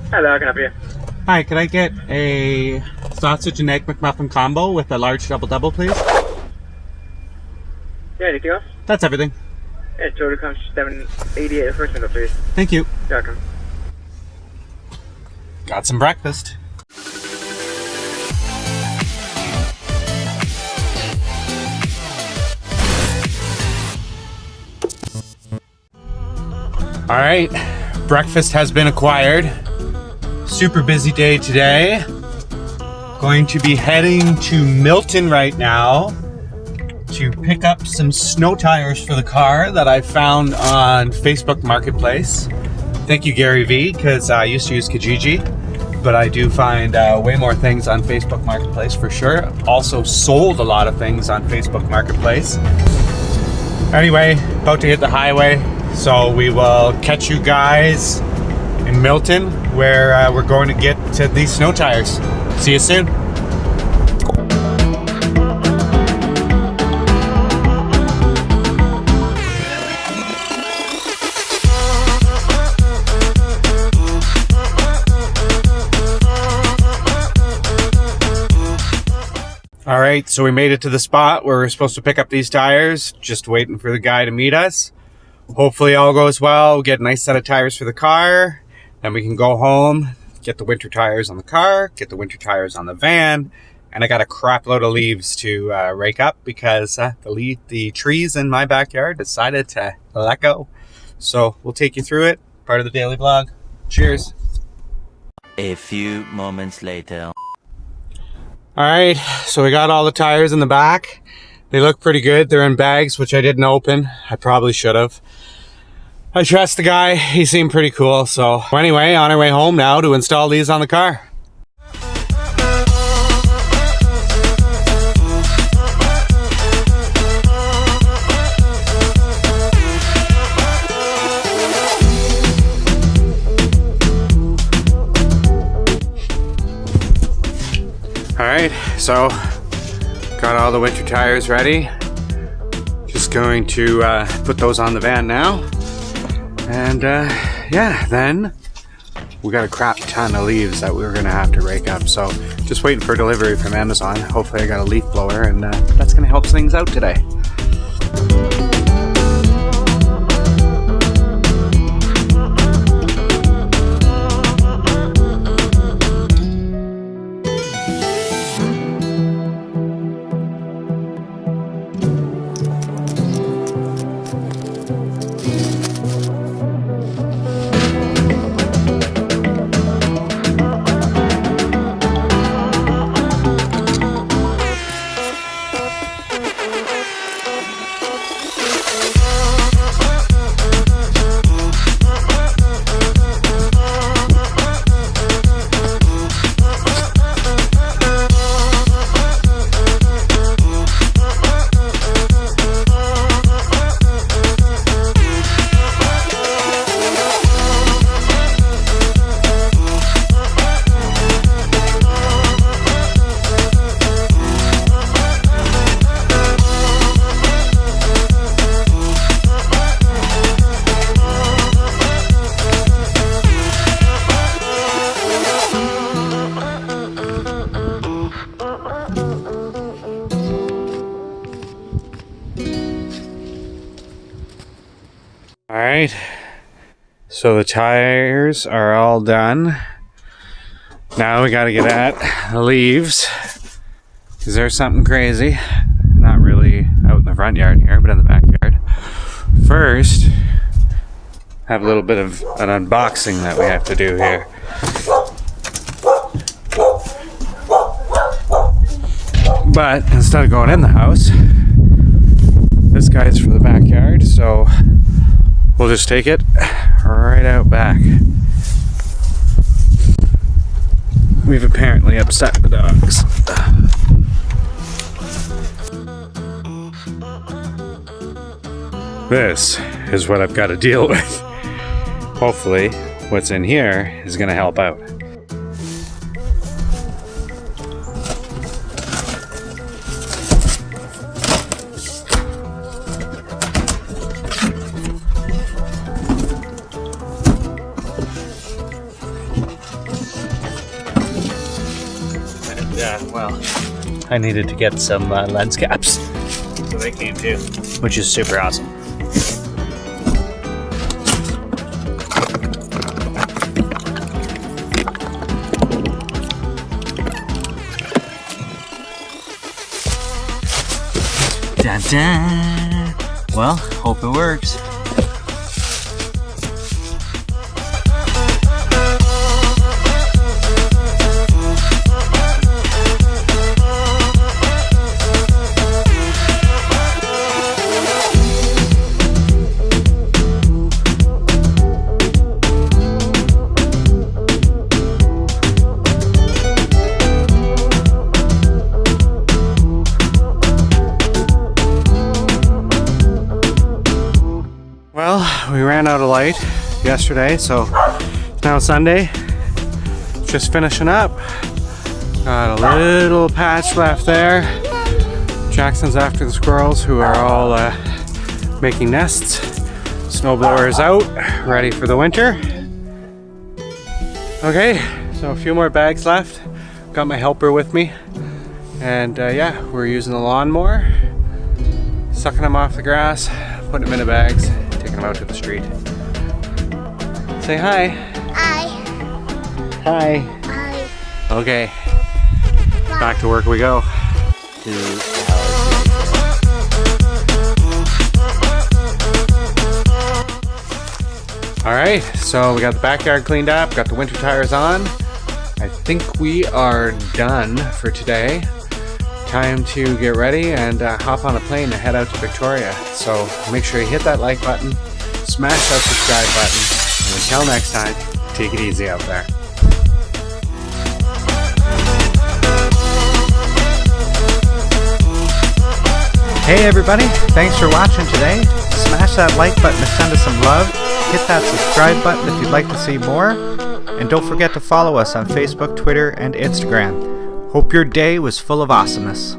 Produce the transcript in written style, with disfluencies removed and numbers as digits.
Hello, how can I help you? Hi, could I get a sausage and egg McMuffin combo with a large double-double, please? Yeah, anything else? That's everything. Yeah, total comes $7.88 the first window, please. Thank you. You're welcome. Got some breakfast. All right, breakfast has been acquired. Super busy day today. Going to be heading to Milton right now to pick up some snow tires for the car that I found on Facebook Marketplace. Thank you, Gary V, because I used to use Kijiji, but I do find way more things on Facebook Marketplace for sure. Also sold a lot of things on Facebook Marketplace. Anyway, about to hit the highway, so we will catch you guys in Milton, where we're going to get to these snow tires. See you soon. All right, so we made it to the spot where we're supposed to pick up these tires. Just waiting for the guy to meet us. Hopefully all goes well. We'll get a nice set of tires for the car. Then we can go home, get the winter tires on the car, get the winter tires on the van. And I got a crap load of leaves to rake up because the trees in my backyard decided to let go. So we'll take you through it. Part of the daily vlog. Cheers. A few moments later. All right, so we got all the tires in the back. They look pretty good. They're in bags, which I didn't open. I probably should have. I trust the guy. He seemed pretty cool. So anyway, on our way home now to install these on the car. All right, so got all the winter tires ready. Just going to put those on the van now. And yeah, then we got a crap ton of leaves that we were gonna have to rake up. So just waiting for delivery from Amazon. Hopefully I got a leaf blower and that's gonna help things out today. Alright, so the tires are all done. Now we gotta get at the leaves. Is there something crazy? Not really out in the front yard here, but in the backyard. First, have a little bit of an unboxing that we have to do here. But instead of going in the house, this guy's for the backyard, so we'll just take it right out back. We've apparently upset the dogs. This is what I've got to deal with. Hopefully, what's in here is going to help out. Yeah, well, I needed to get some lens caps. So they came too. Which is super awesome. Dun dun! Well, hope it works. Well, we ran out of light yesterday, so it's now Sunday. Just finishing up. Got a little patch left there. Jackson's after the squirrels, who are all making nests. Snowblower is out, ready for the winter. Okay, so a few more bags left. Got my helper with me. And yeah, we're using the lawnmower. Sucking them off the grass, putting them into bags. Taking them out to the street. Say hi. Hi. Hi. Hi. Okay. Back to work we go. 2 hours. Alright, so we got the backyard cleaned up, got the winter tires on. I think we are done for today. Time to get ready and hop on a plane and head out to Victoria. So make sure you hit that like button, smash that subscribe button, and until next time, take it easy out there. Hey everybody, thanks for watching today. Smash that like button to send us some love. Hit that subscribe button if you'd like to see more. And don't forget to follow us on Facebook, Twitter, and Instagram. Hope your day was full of awesomeness.